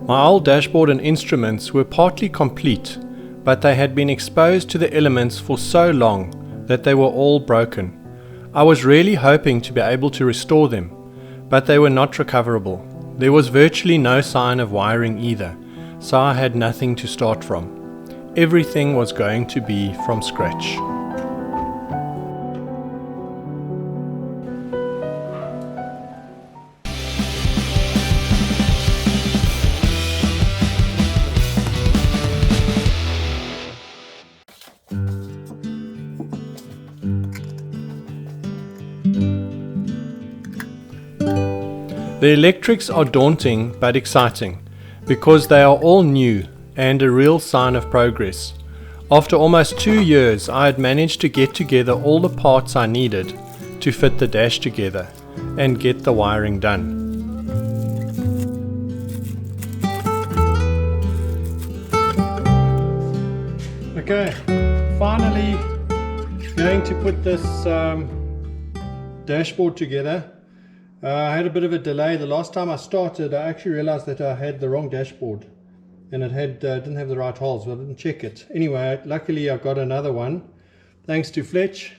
My old dashboard and instruments were partly complete, but they had been exposed to the elements for so long that they were all broken. I was really hoping to be able to restore them, but they were not recoverable. There was virtually no sign of wiring either, so I had nothing to start from. Everything was going to be from scratch. The electrics are daunting but exciting because they are all new and a real sign of progress. After almost 2 years, I had managed to get together all the parts I needed to fit the dash together and get the wiring done. Okay, finally going to put this dashboard together. I had a bit of a delay. The last time I started, I actually realized that I had the wrong dashboard and it had didn't have the right holes, but I didn't check it. Anyway, luckily I got another one thanks to Fletch.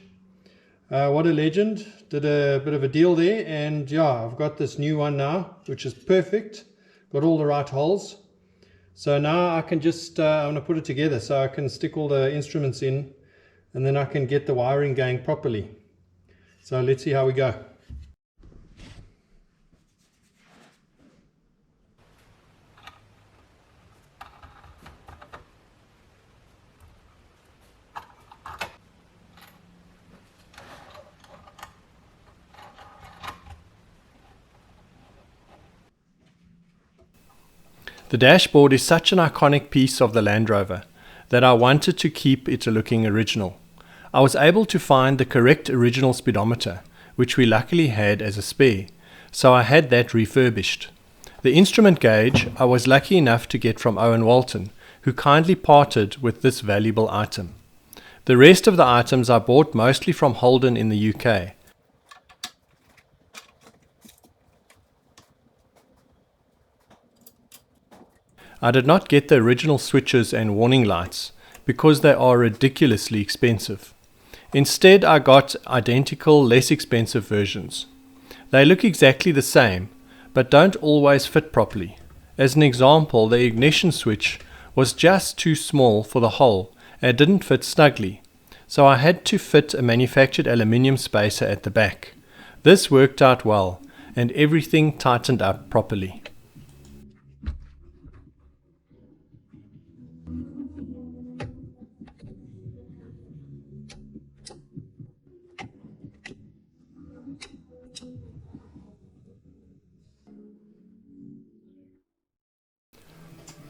What a legend. Did a bit of a deal there, and yeah, I've got this new one now, which is perfect. Got all the right holes. So now I can just, I'm going to put it together so I can stick all the instruments in and then I can get the wiring going properly. So let's see how we go. The dashboard is such an iconic piece of the Land Rover that I wanted to keep it looking original. I was able to find the correct original speedometer, which we luckily had as a spare, so I had that refurbished. The instrument gauge I was lucky enough to get from Owen Walton, who kindly parted with this valuable item. The rest of the items I bought mostly from Holden in the UK. I did not get the original switches and warning lights because they are ridiculously expensive. Instead, I got identical, less expensive versions. They look exactly the same, but don't always fit properly. As an example, the ignition switch was just too small for the hole and didn't fit snugly, so I had to fit a manufactured aluminium spacer at the back. This worked out well, and everything tightened up properly.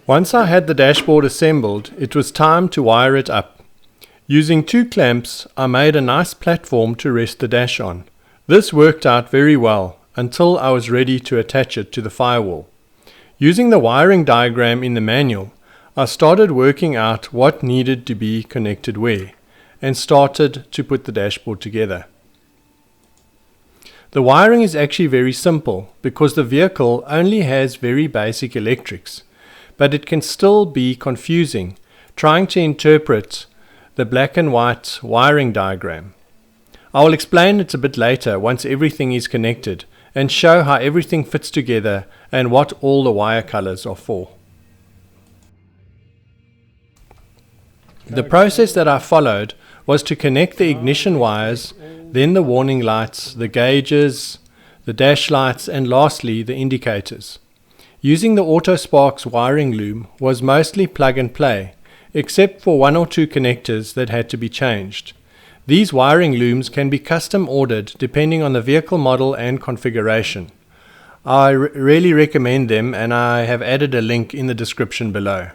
Once I had the dashboard assembled, it was time to wire it up. Using 2 clamps, I made a nice platform to rest the dash on. This worked out very well until I was ready to attach it to the firewall. Using the wiring diagram in the manual, I started working out what needed to be connected where, and started to put the dashboard together. The wiring is actually very simple because the vehicle only has very basic electrics. But it can still be confusing trying to interpret the black and white wiring diagram. I will explain it a bit later once everything is connected and show how everything fits together and what all the wire colors are for. The process that I followed was to connect the ignition wires, then the warning lights, the gauges, the dash lights, and lastly the indicators. Using the Autosparks wiring loom was mostly plug and play, except for 1 or 2 connectors that had to be changed. These wiring looms can be custom ordered depending on the vehicle model and configuration. I really recommend them, and I have added a link in the description below.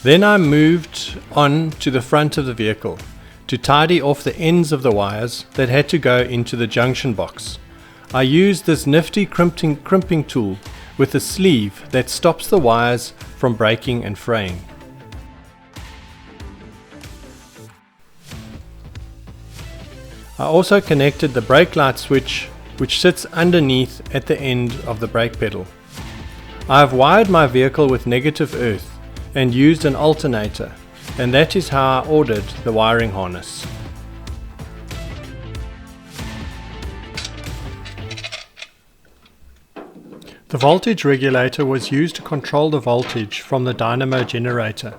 Then I moved on to the front of the vehicle to tidy off the ends of the wires that had to go into the junction box. I used this nifty crimping tool with a sleeve that stops the wires from breaking and fraying. I also connected the brake light switch, which sits underneath at the end of the brake pedal. I have wired my vehicle with negative earth and used an alternator, and that is how I ordered the wiring harness. The voltage regulator was used to control the voltage from the dynamo generator.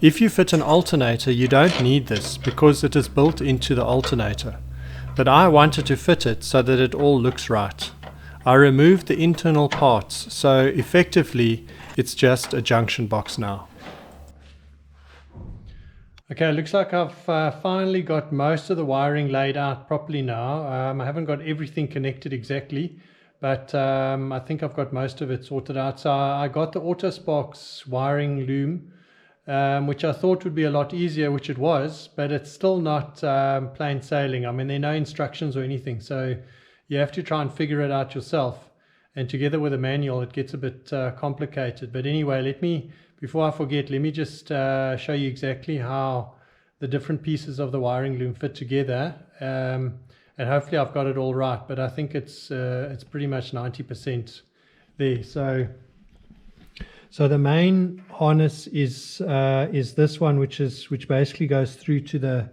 If you fit an alternator, you don't need this because it is built into the alternator, but I wanted to fit it so that it all looks right. I removed the internal parts, so effectively it's just a junction box now. Okay, looks like I've finally got most of the wiring laid out properly now. I haven't got everything connected exactly, but I think I've got most of it sorted out. So I got the Autosparks wiring loom, which I thought would be a lot easier, which it was, but it's still not plain sailing. I mean, there are no instructions or anything, so you have to try and figure it out yourself. And together with a manual, it gets a bit complicated. But anyway, before I forget, let me just show you exactly how the different pieces of the wiring loom fit together. And hopefully I've got it all right, but I think it's pretty much 90% there. So the main harness is this one, which basically goes through to the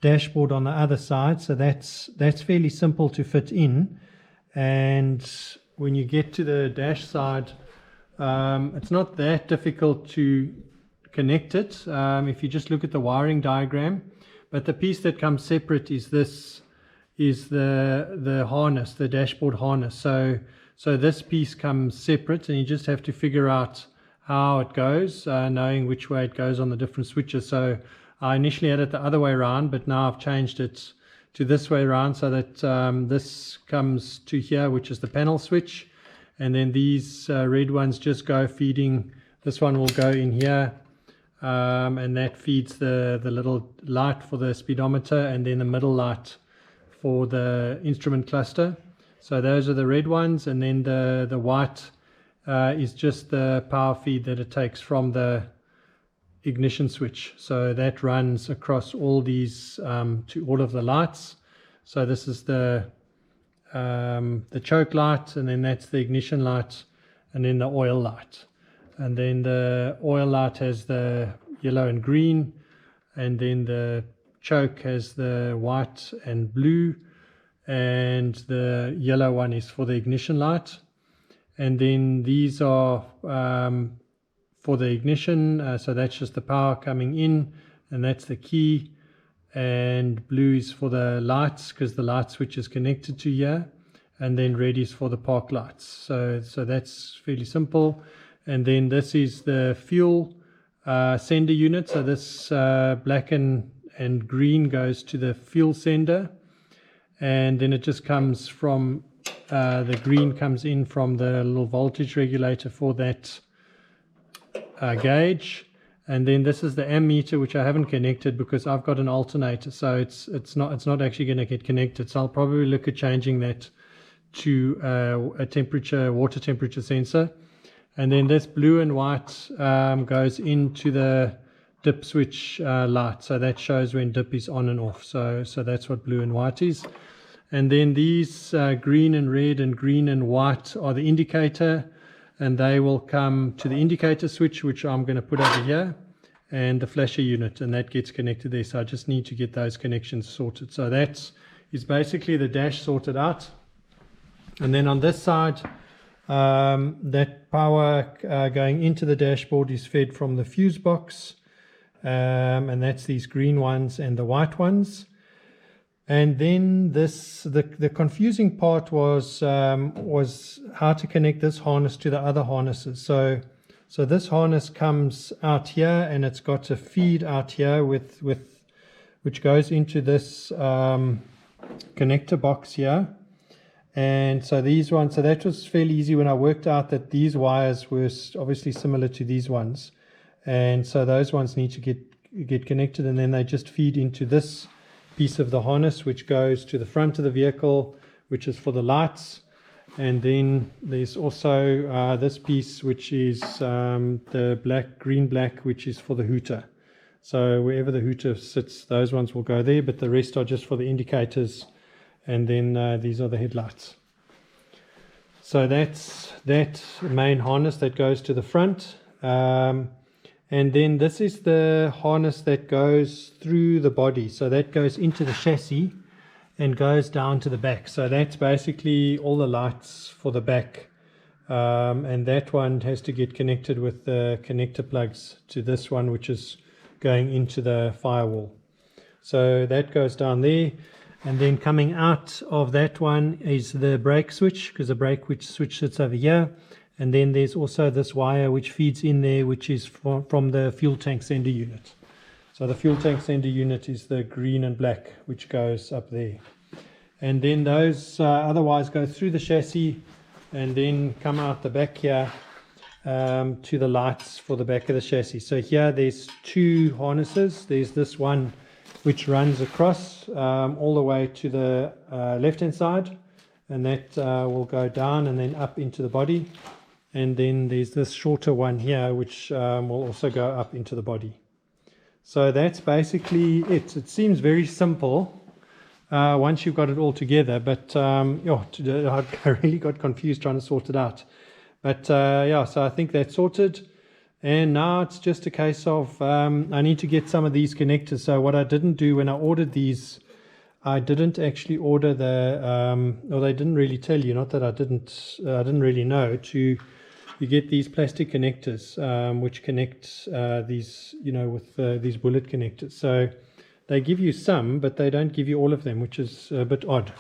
dashboard on the other side. So that's fairly simple to fit in. And when you get to the dash side, it's not that difficult to connect it if you just look at the wiring diagram. But the piece that comes separate is the harness, the dashboard harness. So this piece comes separate, and you just have to figure out how it goes, knowing which way it goes on the different switches. So I initially had it the other way around, but now I've changed it to this way around, so that this comes to here, which is the panel switch, and then these red ones just go feeding. This one will go in here, and that feeds the little light for the speedometer, and then the middle light for the instrument cluster. So those are the red ones, and then the white is just the power feed that it takes from the ignition switch. So that runs across all these to all of the lights. So this is the choke light, and then that's the ignition light, and then the oil light. And then the oil light has the yellow and green, and then the choke has the white and blue, and the yellow one is for the ignition light. And then these are for the ignition, so that's just the power coming in, and that's the key. And blue is for the lights, because the light switch is connected to here, and then red is for the park lights. So that's fairly simple. And then this is the fuel sender unit. So this black and green goes to the fuel sender, and then it just comes from the green comes in from the little voltage regulator for that gauge. And then this is the ammeter, which I haven't connected because I've got an alternator, so it's not actually going to get connected. So I'll probably look at changing that to a water temperature sensor. And then this blue and white goes into the dip switch light, so that shows when dip is on and off. So that's what blue and white is. And then these green and red and green and white are the indicator, and they will come to the indicator switch, which I'm going to put over here, and the flasher unit, and that gets connected there. So I just need to get those connections sorted. So that is basically the dash sorted out. And then on this side, that power going into the dashboard is fed from the fuse box, and that's these green ones and the white ones. And then the confusing part was how to connect this harness to the other harnesses. So this harness comes out here, and it's got a feed out here which goes into this connector box here. And so these ones, so that was fairly easy when I worked out that these wires were obviously similar to these ones. and so those ones need to get connected, and then they just feed into this piece of the harness, which goes to the front of the vehicle, which is for the lights. And then there's also this piece, which is the green black, which is for the hooter. So wherever the hooter sits, those ones will go there, but the rest are just for the indicators, and then these are the headlights. So that's that main harness that goes to the front. And then this is the harness that goes through the body. So that goes into the chassis and goes down to the back. So that's basically all the lights for the back. And that one has to get connected with the connector plugs to this one, which is going into the firewall. So that goes down there. And then coming out of that one is the brake switch, because the brake switch sits over here. And then there's also this wire which feeds in there, which is from the fuel tank sender unit. So the fuel tank sender unit is the green and black, which goes up there. And then those otherwise go through the chassis and then come out the back here to the lights for the back of the chassis. So here there's two harnesses. There's this one which runs across all the way to the left-hand side, and that will go down and then up into the body. And then there's this shorter one here, which will also go up into the body. So that's basically it. It seems very simple once you've got it all together, but I really got confused trying to sort it out. But yeah, so I think that's sorted. And now it's just a case of I need to get some of these connectors. So what I didn't do when I ordered these, I didn't actually order the, or they didn't really tell you, not that I didn't really know, you get these plastic connectors which connect these, with these bullet connectors. So they give you some, but they don't give you all of them, which is a bit odd.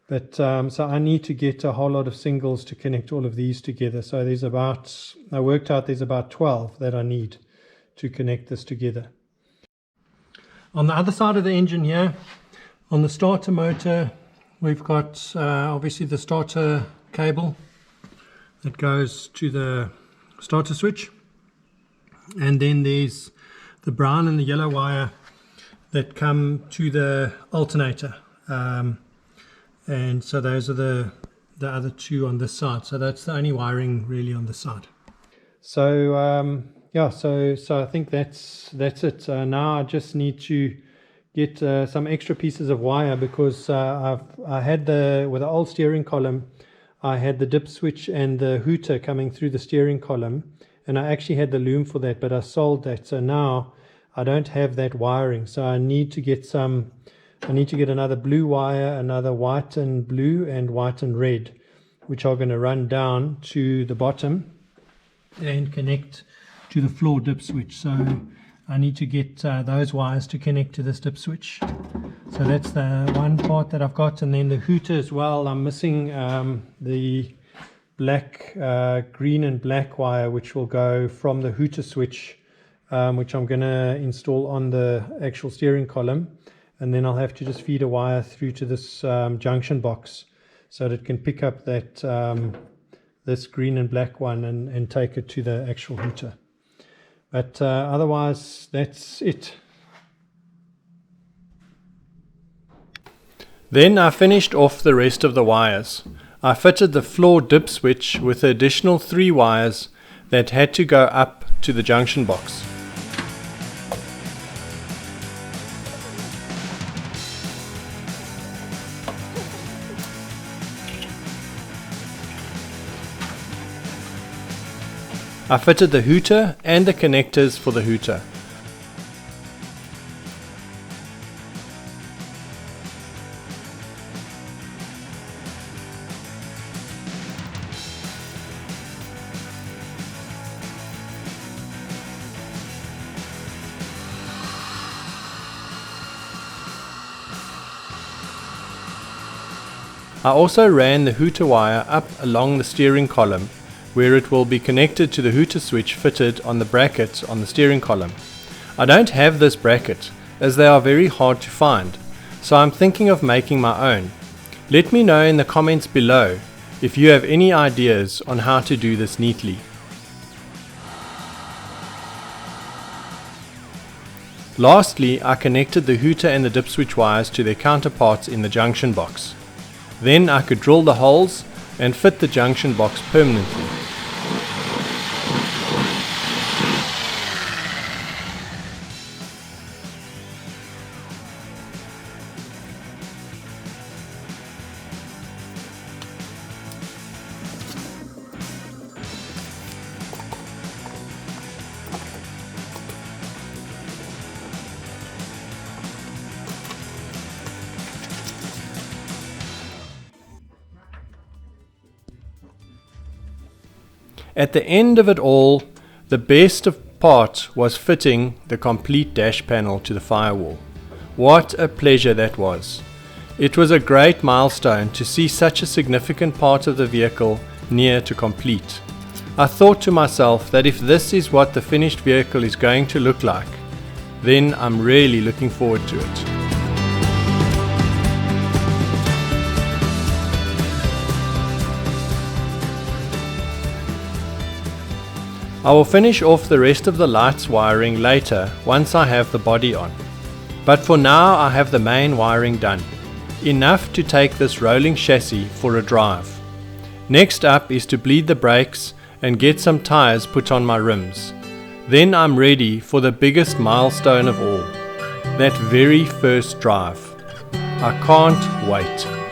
But so I need to get a whole lot of singles to connect all of these together. So I worked out there's about 12 that I need to connect this together. On the other side of the engine here, on the starter motor, we've got obviously the starter cable that goes to the starter switch, and then there's the brown and the yellow wire that come to the alternator, and so those are the other two on this side. So that's the only wiring really on this side. So yeah, so I think that's it. Now I just need to get some extra pieces of wire, because I had with the old steering column, I had the dip switch and the hooter coming through the steering column, and I actually had the loom for that, but I sold that. So now I don't have that wiring. So I need to get another blue wire, another white and blue, and white and red, which are going to run down to the bottom and connect to the floor dip switch. So I need to get those wires to connect to this dip switch. So that's the one part that I've got. And then the hooter as well, I'm missing the black, green and black wire, which will go from the hooter switch, which I'm going to install on the actual steering column. And then I'll have to just feed a wire through to this junction box so that it can pick up that this green and black one and take it to the actual hooter. But otherwise, that's it. Then I finished off the rest of the wires. I fitted the floor dip switch with the additional 3 wires that had to go up to the junction box. I fitted the hooter and the connectors for the hooter. I also ran the hooter wire up along the steering column, where it will be connected to the hooter switch fitted on the bracket on the steering column. I don't have this bracket, as they are very hard to find, so I'm thinking of making my own. Let me know in the comments below if you have any ideas on how to do this neatly. Lastly, I connected the hooter and the dipswitch wires to their counterparts in the junction box. Then I could drill the holes and fit the junction box permanently. At the end of it all, the best part was fitting the complete dash panel to the firewall. What a pleasure that was. It was a great milestone to see such a significant part of the vehicle near to complete. I thought to myself that if this is what the finished vehicle is going to look like, then I'm really looking forward to it. I will finish off the rest of the lights wiring later once I have the body on. But for now I have the main wiring done. Enough to take this rolling chassis for a drive. Next up is to bleed the brakes and get some tires put on my rims. Then I'm ready for the biggest milestone of all, that very first drive. I can't wait.